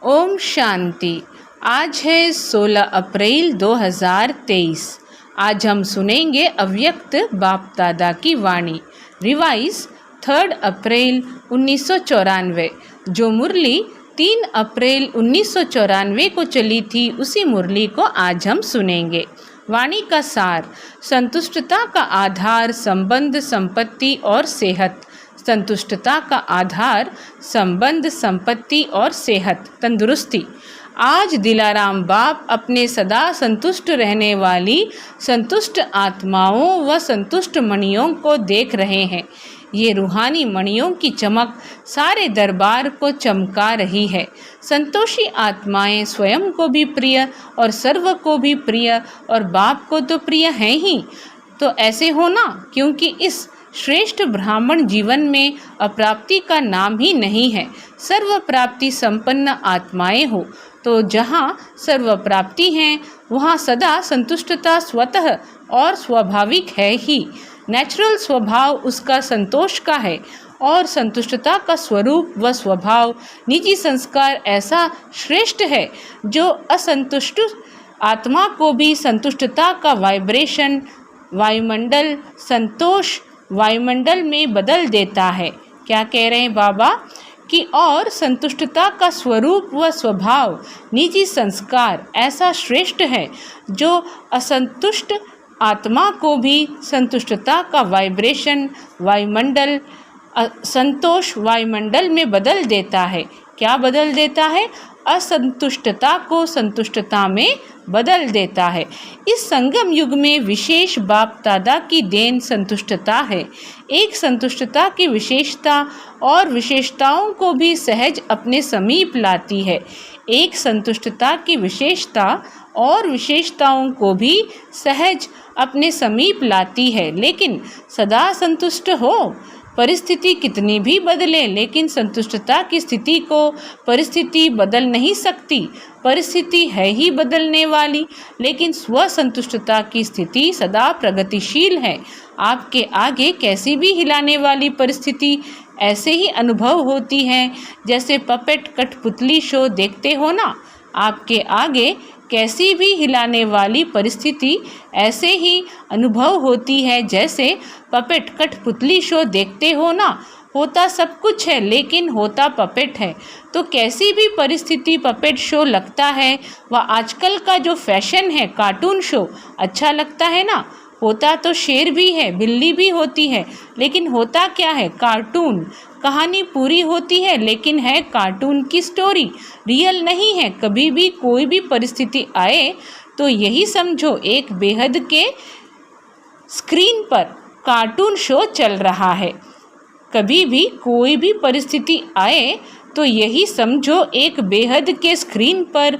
ओम शांति। आज है 16 अप्रैल 2023। आज हम सुनेंगे अव्यक्त बाप दादा की वाणी। रिवाइज 3 अप्रैल 1994। जो मुरली 3 अप्रैल 1994 को चली थी, उसी मुरली को आज हम सुनेंगे। वाणी का सार: संतुष्टता का आधार संबंध, संपत्ति और सेहत। संतुष्टता का आधार संबंध, संपत्ति और सेहत, तंदुरुस्ती। आज दिलाराम बाप अपने सदा संतुष्ट रहने वाली संतुष्ट आत्माओं व संतुष्ट मणियों को देख रहे हैं। ये रूहानी मणियों की चमक सारे दरबार को चमका रही है। संतोषी आत्माएं स्वयं को भी प्रिय और सर्व को भी प्रिय और बाप को तो प्रिय हैं ही। तो ऐसे होना, क्योंकि इस श्रेष्ठ ब्राह्मण जीवन में अप्राप्ति का नाम ही नहीं है। सर्व प्राप्ति संपन्न आत्माएं हो तो जहाँ सर्व प्राप्ति है वहाँ सदा संतुष्टता स्वतः और स्वाभाविक है ही। नेचुरल स्वभाव उसका संतोष का है और संतुष्टता का स्वरूप व स्वभाव निजी संस्कार ऐसा श्रेष्ठ है जो असंतुष्ट आत्मा को भी संतुष्टता का वाइब्रेशन वायुमंडल संतोष वायुमंडल में बदल देता है। क्या कह रहे हैं बाबा कि और संतुष्टता का स्वरूप व स्वभाव निजी संस्कार ऐसा श्रेष्ठ है जो असंतुष्ट आत्मा को भी संतुष्टता का वाइब्रेशन वायुमंडल संतोष वायुमंडल में बदल देता है। क्या बदल देता है? असंतुष्टता को संतुष्टता में बदल देता है। इस संगम युग में विशेष बाप दादा की देन संतुष्टता है। एक संतुष्टता की विशेषता और विशेषताओं को भी सहज अपने समीप लाती है। एक संतुष्टता की विशेषता और विशेषताओं को भी सहज अपने समीप लाती है। लेकिन सदा संतुष्ट हो, परिस्थिति कितनी भी बदले, लेकिन संतुष्टता की स्थिति को परिस्थिति बदल नहीं सकती। परिस्थिति है ही बदलने वाली, लेकिन स्वसंतुष्टता की स्थिति सदा प्रगतिशील है। आपके आगे कैसी भी हिलाने वाली परिस्थिति ऐसे ही अनुभव होती है जैसे पपेट कठपुतली शो देखते हो ना। आपके आगे कैसी भी हिलाने वाली परिस्थिति ऐसे ही अनुभव होती है जैसे पपेट कठपुतली शो देखते हो ना। होता सब कुछ है लेकिन होता पपेट है। तो कैसी भी परिस्थिति पपेट शो लगता है। वह आजकल का जो फैशन है कार्टून शो अच्छा लगता है ना। होता तो शेर भी है, बिल्ली भी होती है, लेकिन होता क्या है? कार्टून। कहानी पूरी होती है लेकिन है कार्टून की स्टोरी, रियल नहीं है। कभी भी कोई भी परिस्थिति आए तो यही समझो एक बेहद के स्क्रीन पर कार्टून शो चल रहा है। कभी भी कोई भी परिस्थिति आए तो यही समझो एक बेहद के स्क्रीन पर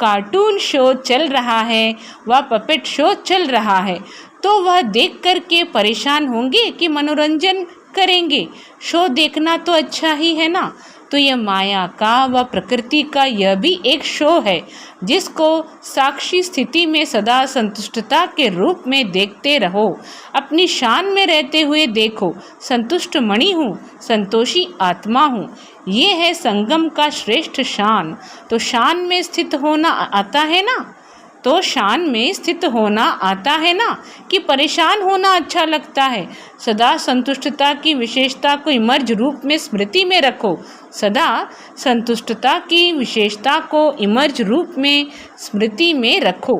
कार्टून शो चल रहा है, वह पपेट शो चल रहा है। तो वह देख कर के परेशान होंगे कि मनोरंजन करेंगे। शो देखना तो अच्छा ही है ना। तो यह माया का व प्रकृति का यह भी एक शो है जिसको साक्षी स्थिति में सदा संतुष्टता के रूप में देखते रहो। अपनी शान में रहते हुए देखो, संतुष्ट मणि हूँ, संतोषी आत्मा हूँ। ये है संगम का श्रेष्ठ शान। तो शान में स्थित होना आता है ना। तो शान में स्थित होना आता है ना कि परेशान होना अच्छा लगता है। सदा संतुष्टता की विशेषता को इमर्ज रूप में स्मृति में रखो। सदा संतुष्टता की विशेषता को इमर्ज रूप में स्मृति में रखो।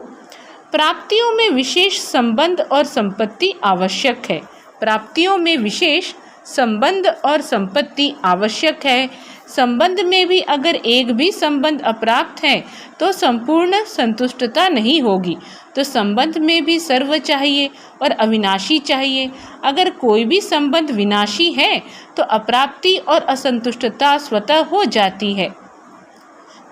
प्राप्तियों में विशेष संबंध और संपत्ति आवश्यक है। प्राप्तियों में विशेष संबंध और संपत्ति आवश्यक है। संबंध में भी अगर एक भी संबंध अप्राप्त है तो संपूर्ण संतुष्टता नहीं होगी। तो संबंध में भी सर्व चाहिए और अविनाशी चाहिए। अगर कोई भी संबंध विनाशी है तो अप्राप्ति और असंतुष्टता स्वतः हो जाती है।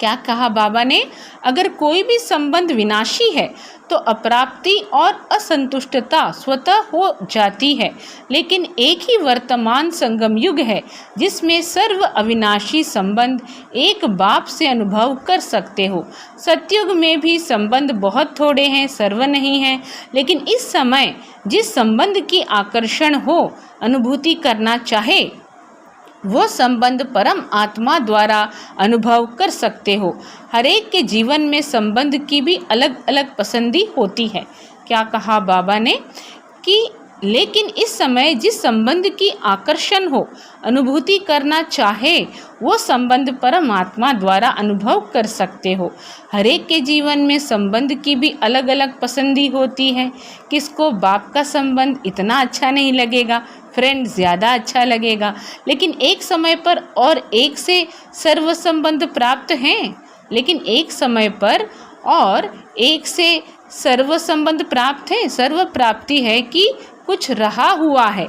क्या कहा बाबा ने? अगर कोई भी संबंध विनाशी है तो अप्राप्ति और असंतुष्टता स्वतः हो जाती है। लेकिन एक ही वर्तमान संगम युग है जिसमें सर्व अविनाशी संबंध एक बाप से अनुभव कर सकते हो। सतयुग में भी संबंध बहुत थोड़े हैं, सर्व नहीं है। लेकिन इस समय जिस संबंध की आकर्षण हो, अनुभूति करना चाहे वो संबंध परम आत्मा द्वारा अनुभव कर सकते हो। हर एक के जीवन में संबंध की भी अलग अलग पसंदी होती है। क्या कहा बाबा ने कि लेकिन इस समय जिस संबंध की आकर्षण हो, अनुभूति करना चाहे, वो संबंध परमात्मा द्वारा अनुभव कर सकते हो। हर एक के जीवन में संबंध की भी अलग अलग पसंदी होती है। किसको बाप का संबंध इतना अच्छा नहीं लगेगा, फ्रेंड ज़्यादा अच्छा लगेगा, लेकिन एक समय पर और एक से सर्व संबंध प्राप्त हैं, लेकिन एक समय पर और एक से सर्व संबंध प्राप्त है। सर्व प्राप्ति है कि कुछ रहा हुआ है।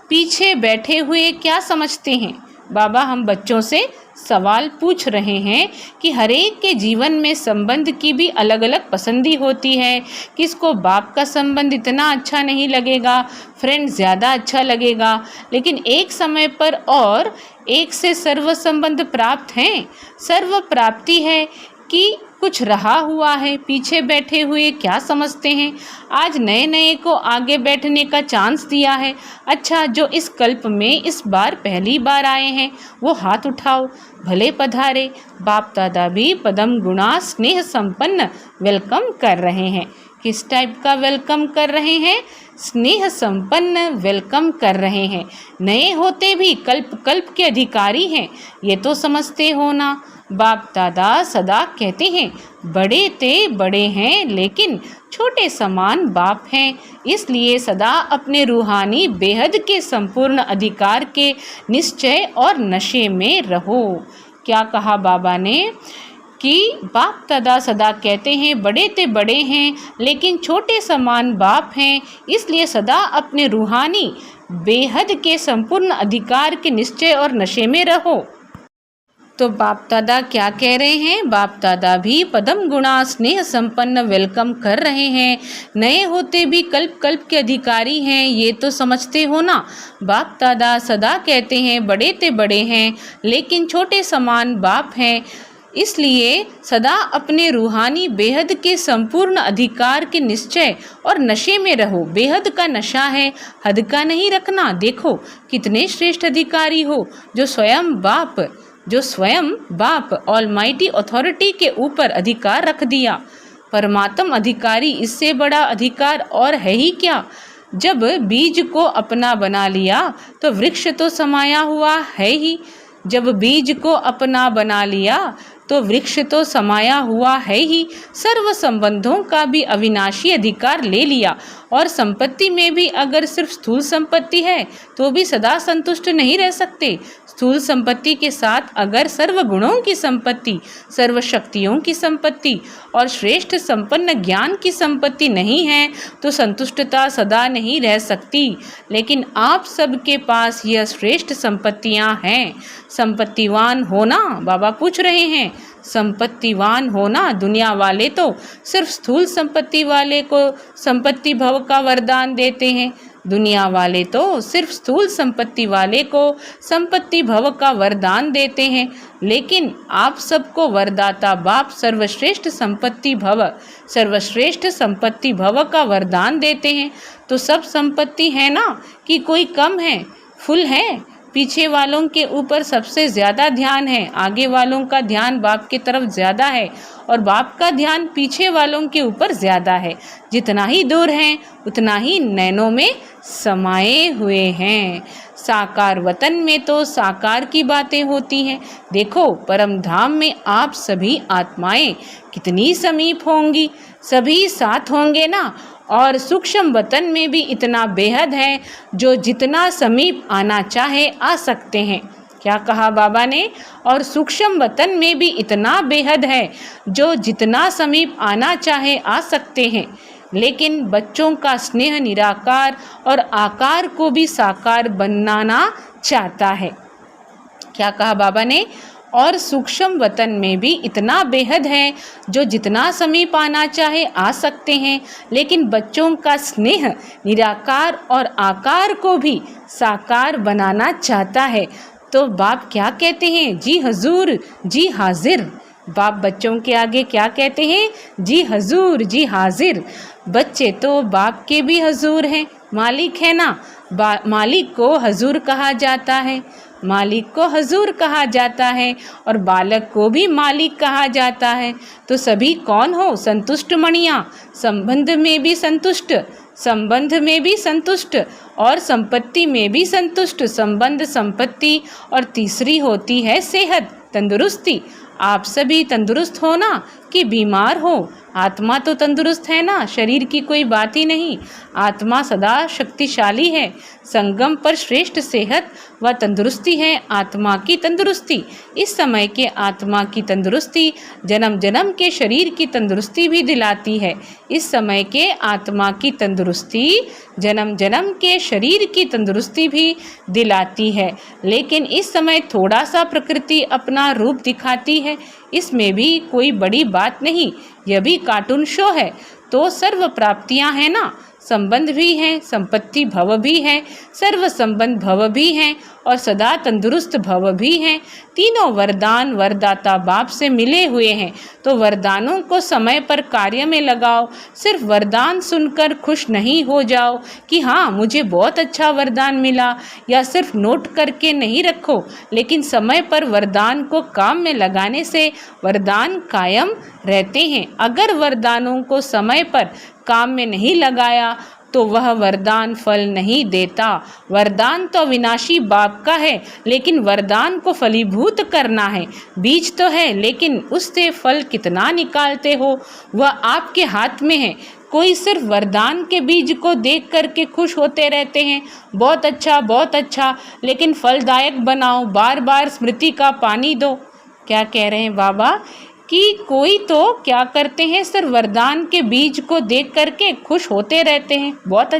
पीछे बैठे हुए क्या समझते हैं? बाबा हम बच्चों से सवाल पूछ रहे हैं कि हर एक के जीवन में संबंध की भी अलग अलग पसंदी होती है। किसको बाप का संबंध इतना अच्छा नहीं लगेगा, फ्रेंड ज़्यादा अच्छा लगेगा, लेकिन एक समय पर और एक से सर्व संबंध प्राप्त हैं। सर्व प्राप्ति है कि कुछ रहा हुआ है। पीछे बैठे हुए क्या समझते हैं? आज नए नए को आगे बैठने का चांस दिया है। अच्छा, जो इस कल्प में इस बार पहली बार आए हैं वो हाथ उठाओ, भले पधारे। बाप दादा भी पदम गुणा स्नेह संपन्न वेलकम कर रहे हैं। किस टाइप का वेलकम कर रहे हैं? स्नेह संपन्न वेलकम कर रहे हैं। नए होते भी कल्प कल्प के अधिकारी हैं, ये तो समझते हो ना। बाप दादा सदा कहते हैं बड़े ते बड़े हैं लेकिन छोटे समान बाप हैं, इसलिए सदा अपने रूहानी बेहद के संपूर्ण अधिकार के निश्चय और नशे में रहो। क्या कहा बाबा ने कि बाप दादा सदा कहते हैं बड़े ते बड़े हैं लेकिन छोटे समान बाप हैं, इसलिए सदा अपने रूहानी बेहद के संपूर्ण अधिकार के निश्चय और नशे में रहो। तो बाप दादा क्या कह रहे हैं? बाप दादा भी पदम गुणा स्नेह संपन्न वेलकम कर रहे हैं। नए होते भी कल्प कल्प के अधिकारी हैं, ये तो समझते हो ना। बाप दादा सदा कहते हैं बड़े ते बड़े हैं लेकिन छोटे समान बाप हैं, इसलिए सदा अपने रूहानी बेहद के संपूर्ण अधिकार के निश्चय और नशे में रहो। बेहद का नशा है, हद का नहीं रखना। देखो कितने श्रेष्ठ अधिकारी हो जो स्वयं बाप ऑलमाइटी अथॉरिटी के ऊपर अधिकार रख दिया। परमात्म अधिकारी, इससे बड़ा अधिकार और है ही क्या। जब बीज को अपना बना लिया तो वृक्ष तो समाया हुआ है ही। जब बीज को अपना बना लिया तो वृक्ष तो समाया हुआ है ही। सर्व संबंधों का भी अविनाशी अधिकार ले लिया। और संपत्ति में भी अगर सिर्फ स्थूल संपत्ति है तो भी सदा संतुष्ट नहीं रह सकते। स्थूल संपत्ति के साथ अगर सर्व गुणों की संपत्ति, सर्व शक्तियों की संपत्ति और श्रेष्ठ संपन्न ज्ञान की संपत्ति नहीं है तो संतुष्टता सदा नहीं रह सकती। लेकिन आप सबके पास यह श्रेष्ठ संपत्तियां हैं। संपत्तिवान होना, बाबा पूछ रहे हैं, संपत्तिवान होना। दुनिया वाले तो सिर्फ स्थूल संपत्ति वाले को संपत्ति भव का वरदान देते हैं। दुनिया वाले तो सिर्फ स्थूल संपत्ति वाले को संपत्ति भव का वरदान देते हैं, लेकिन आप सबको वरदाता बाप सर्वश्रेष्ठ संपत्ति भव का वरदान देते हैं। तो सब संपत्ति है ना कि कोई कम है? फुल है। पीछे वालों के ऊपर सबसे ज़्यादा ध्यान है, आगे वालों का ध्यान बाप की तरफ ज़्यादा है और बाप का ध्यान पीछे वालों के ऊपर ज़्यादा है। जितना ही दूर हैं उतना ही नैनों में समाये हुए हैं। साकार वतन में तो साकार की बातें होती हैं। देखो परम धाम में आप सभी आत्माएं कितनी समीप होंगी, सभी साथ होंगे ना। और सूक्ष्म वतन में भी इतना बेहद है, जो जितना समीप आना चाहे आ सकते हैं। क्या कहा बाबा ने? और सूक्ष्म वतन में भी इतना बेहद है, जो जितना समीप आना चाहे आ सकते हैं। लेकिन बच्चों का स्नेह निराकार और आकार को भी साकार बनाना चाहता है। क्या कहा बाबा ने? और सूक्ष्म वतन में भी इतना बेहद है, जो जितना समीप आना चाहे आ सकते हैं। लेकिन बच्चों का स्नेह निराकार और आकार को भी साकार बनाना चाहता है। तो बाप क्या कहते हैं? जी हजूर, जी हाजिर। बाप बच्चों के आगे क्या कहते हैं? जी हजूर, जी हाजिर। बच्चे तो बाप के भी हजूर हैं, मालिक है ना। मालिक को हजूर कहा जाता है। मालिक को हजूर कहा जाता है और बालक को भी मालिक कहा जाता है। तो सभी कौन हो? संतुष्ट मणियाँ, संबंध में भी संतुष्ट, संबंध में भी संतुष्ट और संपत्ति में भी संतुष्ट। संबंध, संपत्ति और तीसरी होती है सेहत, तंदुरुस्ती। आप सभी तंदुरुस्त हो ना कि बीमार हो? आत्मा तो तंदुरुस्त है ना, शरीर की कोई बात ही नहीं। आत्मा सदा शक्तिशाली है। संगम पर श्रेष्ठ सेहत व तंदुरुस्ती है आत्मा की तंदुरुस्ती। इस समय के आत्मा की तंदुरुस्ती जन्म जन्म के शरीर की तंदुरुस्ती भी दिलाती है। इस समय के आत्मा की तंदुरुस्ती जन्म जन्म के शरीर की तंदुरुस्ती भी दिलाती है। लेकिन इस समय थोड़ा सा प्रकृति अपना रूप दिखाती है, इसमें भी कोई बड़ी बात नहीं। यह भी कार्टून शो है। तो सर्व प्राप्तियां हैं ना, संबंध भी हैं, संपत्ति भव भी है, सर्व संबंध भव भी हैं और सदा तंदुरुस्त भव भी हैं। तीनों वरदान वरदाता बाप से मिले हुए हैं। तो वरदानों को समय पर कार्य में लगाओ। सिर्फ वरदान सुनकर खुश नहीं हो जाओ कि हाँ मुझे बहुत अच्छा वरदान मिला, या सिर्फ नोट करके नहीं रखो, लेकिन समय पर वरदान को काम में लगाने से वरदान कायम रहते हैं। अगर वरदानों को समय पर काम में नहीं लगाया तो वह वरदान फल नहीं देता। वरदान तो विनाशी बाप का है, लेकिन वरदान को फलीभूत करना है। बीज तो है, लेकिन उससे फल कितना निकालते हो वह आपके हाथ में है। कोई सिर्फ वरदान के बीज को देख करके खुश होते रहते हैं, बहुत अच्छा, लेकिन फलदायक बनाओ, बार बार स्मृति का पानी दो। क्या कह रहे हैं बाबा कि कोई तो क्या करते हैं, सिर्फ वरदान के बीज को देख करके खुश होते रहते हैं, बहुत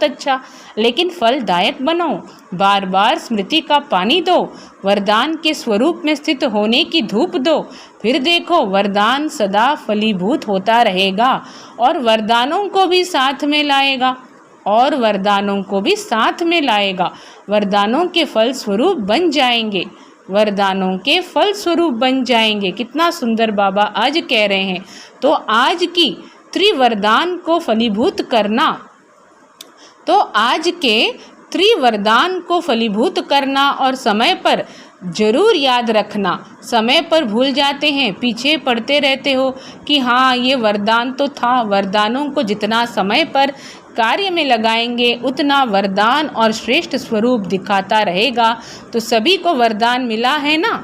अच्छा, लेकिन फलदायक बनो, बार बार स्मृति का पानी दो, वरदान के स्वरूप में स्थित होने की धूप दो। फिर देखो वरदान सदा फलीभूत होता रहेगा और वरदानों को भी साथ में लाएगा, और वरदानों को भी साथ में लाएगा। वरदानों के फल स्वरूप बन जाएंगे, वरदानों के फल स्वरूप बन जाएंगे। कितना सुंदर बाबा आज कह रहे हैं। तो आज की त्रिवरदान को फलीभूत करना, तो आज के त्रिवरदान को फलीभूत करना और समय पर जरूर याद रखना। समय पर भूल जाते हैं, पीछे पड़ते रहते हो कि हाँ ये वरदान तो था। वरदानों को जितना समय पर कार्य में लगाएंगे उतना वरदान और श्रेष्ठ स्वरूप दिखाता रहेगा। तो सभी को वरदान मिला है ना,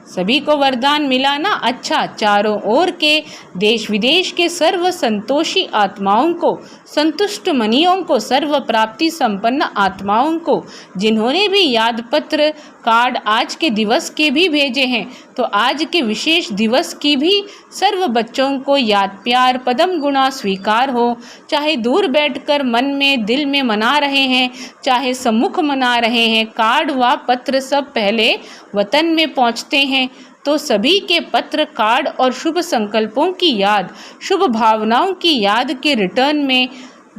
सभी को वरदान मिला ना। अच्छा, चारों ओर के देश विदेश के सर्व संतोषी आत्माओं को, संतुष्ट मनियों को, सर्व प्राप्ति संपन्न आत्माओं को, जिन्होंने भी याद पत्र कार्ड आज के दिवस के भी भेजे हैं, तो आज के विशेष दिवस की भी सर्व बच्चों को याद प्यार पदम गुणा स्वीकार हो। चाहे दूर बैठकर मन में दिल में मना रहे हैं, चाहे सम्मुख मना रहे हैं, कार्ड व पत्र सब पहले वतन में पहुंचते हैं। तो सभी के पत्र कार्ड और शुभ संकल्पों की याद, शुभ भावनाओं की याद के रिटर्न में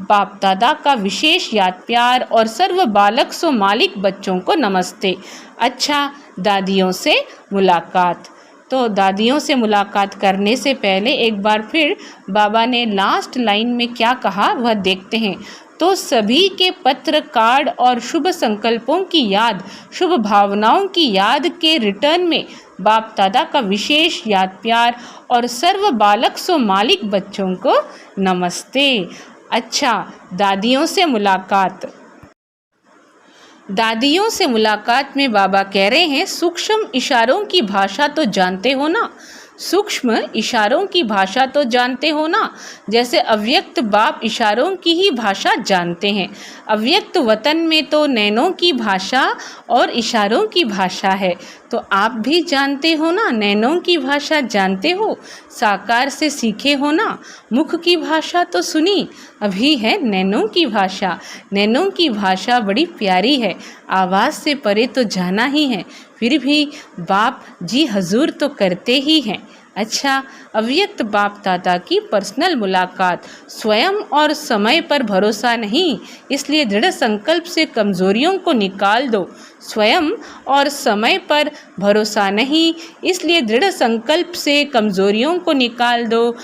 बाप दादा का विशेष याद प्यार और सर्व बालक सो मालिक बच्चों को नमस्ते। अच्छा, दादियों से मुलाकात। तो दादियों से मुलाकात करने से पहले एक बार फिर बाबा ने लास्ट लाइन में क्या कहा वह देखते हैं। तो सभी के पत्र कार्ड और शुभ संकल्पों की याद, शुभ भावनाओं की याद के रिटर्न में बाप दादा का विशेष याद प्यार और सर्व बालक सो मालिक बच्चों को नमस्ते। अच्छा, दादियों से मुलाकात। दादियों से मुलाकात में बाबा कह रहे हैं सूक्ष्म इशारों की भाषा तो जानते हो ना, सूक्ष्म इशारों की भाषा तो जानते हो ना। जैसे अव्यक्त बाप इशारों की ही भाषा जानते हैं। अव्यक्त वतन में तो नैनों की भाषा और इशारों की भाषा है, तो आप भी जानते हो ना, नैनों की भाषा जानते हो, साकार से सीखे हो ना। मुख की भाषा तो सुनी, अभी है नैनों की भाषा। नैनों की भाषा बड़ी प्यारी है, आवाज़ से परे तो जाना ही है, फिर भी बाप जी हजूर तो करते ही हैं। अच्छा, अव्यक्त बाप दादा की पर्सनल मुलाकात। स्वयं और समय पर भरोसा नहीं, इसलिए दृढ़ संकल्प से कमज़ोरियों को निकाल दो। स्वयं और समय पर भरोसा नहीं, इसलिए दृढ़ संकल्प से कमज़ोरियों को निकाल दो।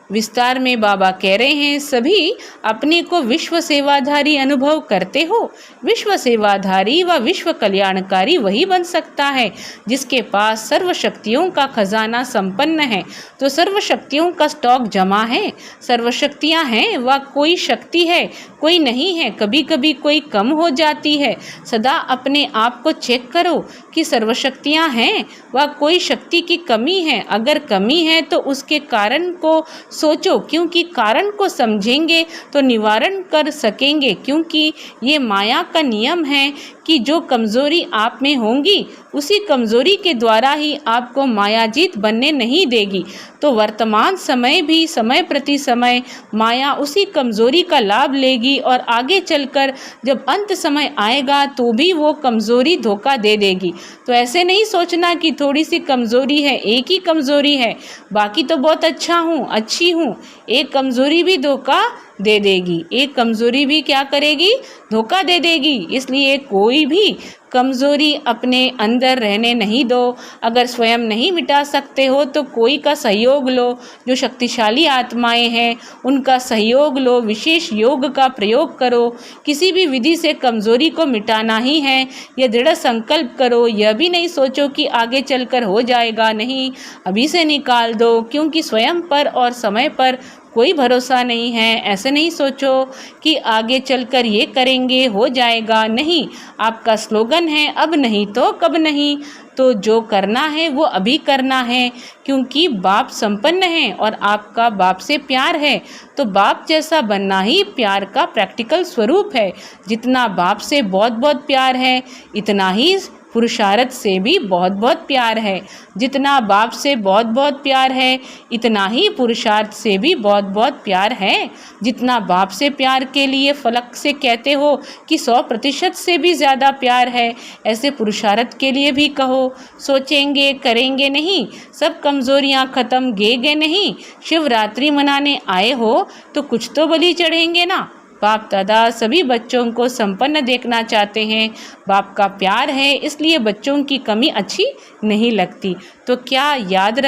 विस्तार में बाबा कह रहे हैं, सभी अपने को विश्व सेवाधारी अनुभव करते हो। विश्व सेवाधारी व विश्व कल्याणकारी वही बन सकता है जिसके पास सर्व शक्तियों का खजाना संपन्न है। तो सर्व शक्तियों का स्टॉक जमा है, सर्व शक्तियाँ हैं व कोई शक्ति है, कोई नहीं है, कभी कभी कोई कम हो जाती है। सदा अपने आप को चेक करो कि सर्व शक्तियाँ हैं व कोई शक्ति की कमी है। अगर कमी है तो उसके कारण को सोचो, क्योंकि कारण को समझेंगे तो निवारण कर सकेंगे। क्योंकि ये माया का नियम है कि जो कमज़ोरी आप में होंगी उसी कमज़ोरी के द्वारा ही आपको मायाजीत बनने नहीं देगी। तो वर्तमान समय भी समय प्रति समय माया उसी कमज़ोरी का लाभ लेगी और आगे चलकर जब अंत समय आएगा तो भी वो कमज़ोरी धोखा दे देगी। तो ऐसे नहीं सोचना कि थोड़ी सी कमज़ोरी है, एक ही कमज़ोरी है, बाकी तो बहुत अच्छा हूँ, अच्छी हूँ। एक कमज़ोरी भी धोखा दे देगी, एक कमज़ोरी भी क्या करेगी, धोखा दे देगी। इसलिए कोई भी कमज़ोरी अपने अंदर रहने नहीं दो। अगर स्वयं नहीं मिटा सकते हो तो कोई का सहयोग लो, जो शक्तिशाली आत्माएं हैं उनका सहयोग लो, विशेष योग का प्रयोग करो। किसी भी विधि से कमज़ोरी को मिटाना ही है, यह दृढ़ संकल्प करो। यह भी नहीं सोचो कि आगे चलकर हो जाएगा, नहीं, अभी से निकाल दो, क्योंकि स्वयं पर और समय पर कोई भरोसा नहीं है। ऐसे नहीं सोचो कि आगे चलकर ये करेंगे हो जाएगा, नहीं। आपका स्लोगन है, अब नहीं तो कब नहीं। तो जो करना है वो अभी करना है, क्योंकि बाप संपन्न है और आपका बाप से प्यार है। तो बाप जैसा बनना ही प्यार का प्रैक्टिकल स्वरूप है। जितना बाप से बहुत बहुत प्यार है, इतना ही पुरुषार्थ से भी बहुत बहुत प्यार है। जितना बाप से बहुत बहुत प्यार है, इतना ही पुरुषार्थ से भी बहुत बहुत प्यार है। जितना बाप से प्यार के लिए फलक से कहते हो कि 100% से भी ज़्यादा प्यार है, ऐसे पुरुषार्थ के लिए भी कहो। सोचेंगे करेंगे नहीं, सब कमज़ोरियाँ ख़त्म गेगे नहीं। शिवरात्रि मनाने आए हो तो कुछ तो बलि चढ़ेंगे ना। बाप दादा सभी बच्चों को संपन्न देखना चाहते हैं। बाप का प्यार है, इसलिए बच्चों की कमी अच्छी नहीं लगती। तो क्या याद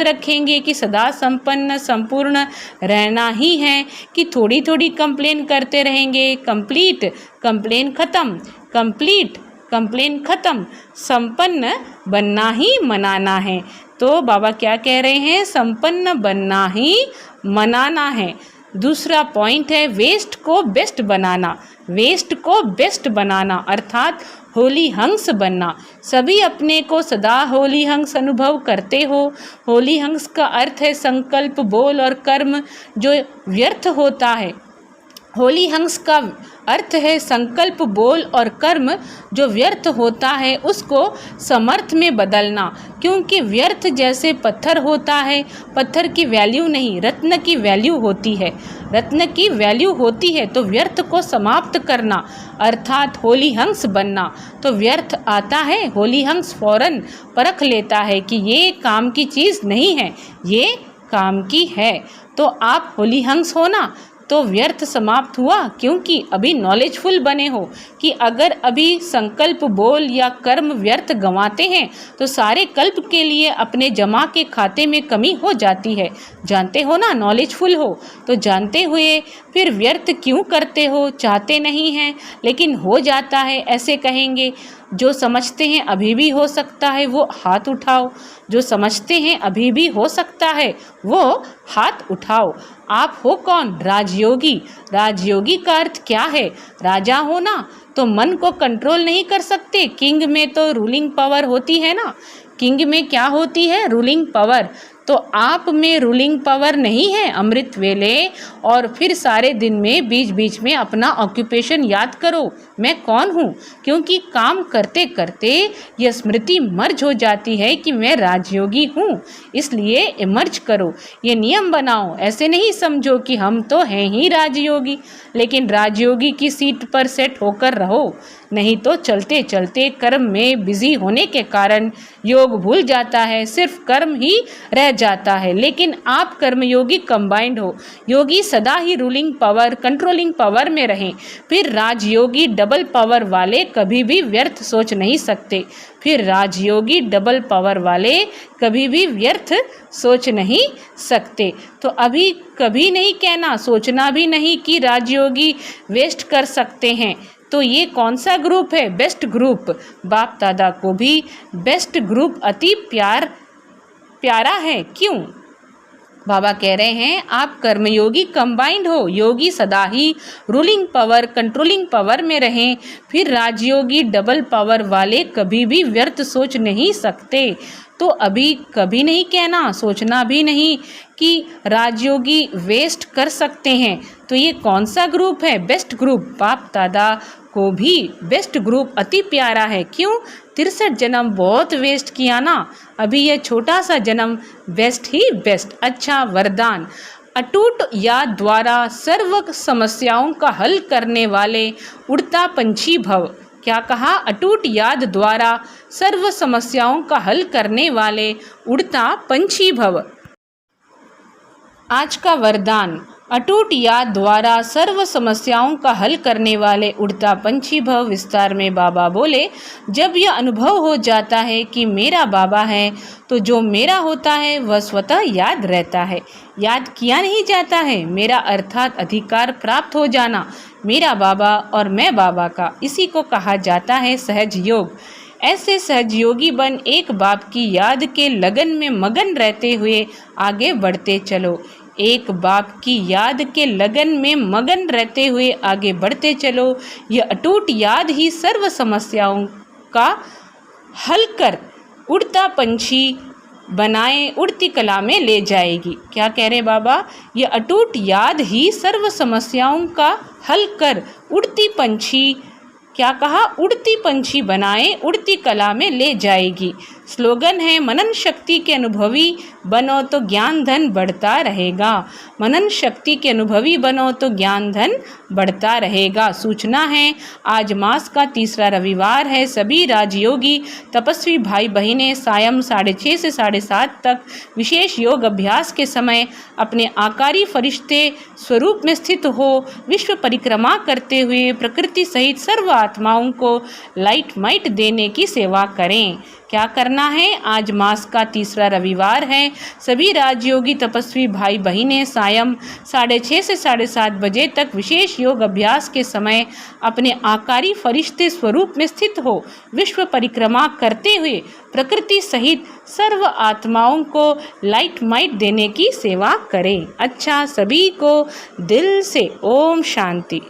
रखेंगे, कि सदा संपन्न संपूर्ण रहना ही है, कि थोड़ी थोड़ी कंप्लेन करते रहेंगे। कंप्लेन ख़त्म, संपन्न बनना ही मनाना है। तो बाबा क्या कह रहे हैं, संपन्न बनना ही मनाना है। दूसरा पॉइंट है वेस्ट को बेस्ट बनाना, अर्थात होली हंस बनना। सभी अपने को सदा होली हंस अनुभव करते हो। होली हंस का अर्थ है संकल्प, बोल और कर्म जो व्यर्थ होता है। होली हंस का अर्थ है संकल्प, बोल और कर्म जो व्यर्थ होता है उसको समर्थ में बदलना। क्योंकि व्यर्थ जैसे पत्थर होता है, पत्थर की वैल्यू नहीं, रत्न की वैल्यू होती है। तो व्यर्थ को समाप्त करना अर्थात होली हंस बनना। तो व्यर्थ आता है, होली हंस फौरन परख लेता है कि ये काम की चीज़ नहीं है, ये काम की है। तो आप होली हंस हो ना, तो व्यर्थ समाप्त हुआ, क्योंकि अभी नॉलेजफुल बने हो कि अगर अभी संकल्प, बोल या कर्म व्यर्थ गंवाते हैं तो सारे कल्प के लिए अपने जमा के खाते में कमी हो जाती है। जानते हो ना, नॉलेजफुल हो तो जानते हुए फिर व्यर्थ क्यों करते हो, चाहते नहीं हैं लेकिन हो जाता है। ऐसे कहेंगे, जो समझते हैं अभी भी हो सकता है वो हाथ उठाओ, जो समझते हैं अभी भी हो सकता है वो हाथ उठाओ। आप हो कौन, राजयोगी। राजयोगी का अर्थ क्या है, राजा हो ना, तो मन को कंट्रोल नहीं कर सकते। किंग में तो रूलिंग पावर होती है ना, किंग में क्या होती है, रूलिंग पावर। तो आप में रूलिंग पावर नहीं है। अमृत वेले और फिर सारे दिन में बीच बीच में अपना ऑक्यूपेशन याद करो, मैं कौन हूँ, क्योंकि काम करते करते यह स्मृति मर्ज हो जाती है कि मैं राजयोगी हूँ। इसलिए इमर्ज करो, ये नियम बनाओ। ऐसे नहीं समझो कि हम तो हैं ही राजयोगी, लेकिन राजयोगी की सीट पर सेट होकर रहो, नहीं तो चलते चलते कर्म में बिजी होने के कारण योग भूल जाता है, सिर्फ कर्म ही रह जाता है, लेकिन आप कर्मयोगी कंबाइंड हो। योगी सदा ही रूलिंग पावर, कंट्रोलिंग पावर में रहें। फिर राजयोगी डबल पावर वाले कभी भी व्यर्थ सोच नहीं सकते। फिर राजयोगी डबल पावर वाले कभी भी व्यर्थ सोच नहीं सकते। तो अभी कभी नहीं कहना, सोचना भी नहीं कि राजयोगी वेस्ट कर सकते हैं। तो ये कौन सा ग्रुप है? Best group. बाप दादा को भी बेस्ट ग्रुप अति प्यारा है। क्यों? बाबा कह रहे हैं आप कर्मयोगी कंबाइंड हो। योगी सदा ही रूलिंग पावर, कंट्रोलिंग पावर में रहें। फिर राजयोगी डबल पावर वाले कभी भी व्यर्थ सोच नहीं सकते। तो अभी कभी नहीं कहना, सोचना भी नहीं कि राजयोगी वेस्ट कर सकते हैं। तो ये कौन सा ग्रुप है? Best group. बाप दादा को भी बेस्ट ग्रुप अति प्यारा है। क्यों? 63 जन्म बहुत वेस्ट किया ना, अभी यह छोटा सा जन्म बेस्ट ही बेस्ट। अच्छा, वरदान। अटूट याद द्वारा सर्व समस्याओं का हल करने वाले उड़ता पंछी भव। क्या कहा? अटूट याद द्वारा सर्व समस्याओं का हल करने वाले उड़ता पंछी भव। आज का वरदान। अटूट याद द्वारा सर्व समस्याओं का हल करने वाले उड़ता पंछी भव। विस्तार में बाबा बोले, जब यह अनुभव हो जाता है कि मेरा बाबा है, तो जो मेरा होता है वह स्वतः याद रहता है, याद किया नहीं जाता है। मेरा अर्थात अधिकार प्राप्त हो जाना, मेरा बाबा और मैं बाबा का, इसी को कहा जाता है सहज योग। ऐसे सहजयोगी बन एक बाप की याद के लगन में मगन रहते हुए आगे बढ़ते चलो। एक बाप की याद के लगन में मगन रहते हुए आगे बढ़ते चलो। यह अटूट याद ही सर्व समस्याओं का हल कर उड़ता पंछी बनाए उड़ती कला में ले जाएगी। क्या कह रहे बाबा? यह अटूट याद ही सर्व समस्याओं का हल कर उड़ती पंछी, क्या कहा? उड़ती पंछी बनाए उड़ती कला में ले जाएगी। स्लोगन है, मनन शक्ति के अनुभवी बनो तो ज्ञान धन बढ़ता रहेगा। मनन शक्ति के अनुभवी बनो तो ज्ञान धन बढ़ता रहेगा। सूचना है, आज मास का तीसरा रविवार है। सभी राजयोगी तपस्वी भाई बहनें सायं 6:30 से 7:30 तक विशेष योग अभ्यास के समय अपने आकारी फरिश्ते स्वरूप में स्थित हो विश्व परिक्रमा करते हुए प्रकृति सहित सर्व आत्माओं को लाइट माइट देने की सेवा करें। क्या करना है? आज मास का तीसरा रविवार है। सभी राजयोगी तपस्वी भाई बहनें सायं 6:30 से 7:30 बजे तक विशेष योग अभ्यास के समय अपने आकारी फरिश्ते स्वरूप में स्थित हो विश्व परिक्रमा करते हुए प्रकृति सहित सर्व आत्माओं को लाइट माइट देने की सेवा करें। अच्छा, सभी को दिल से ओम शांति।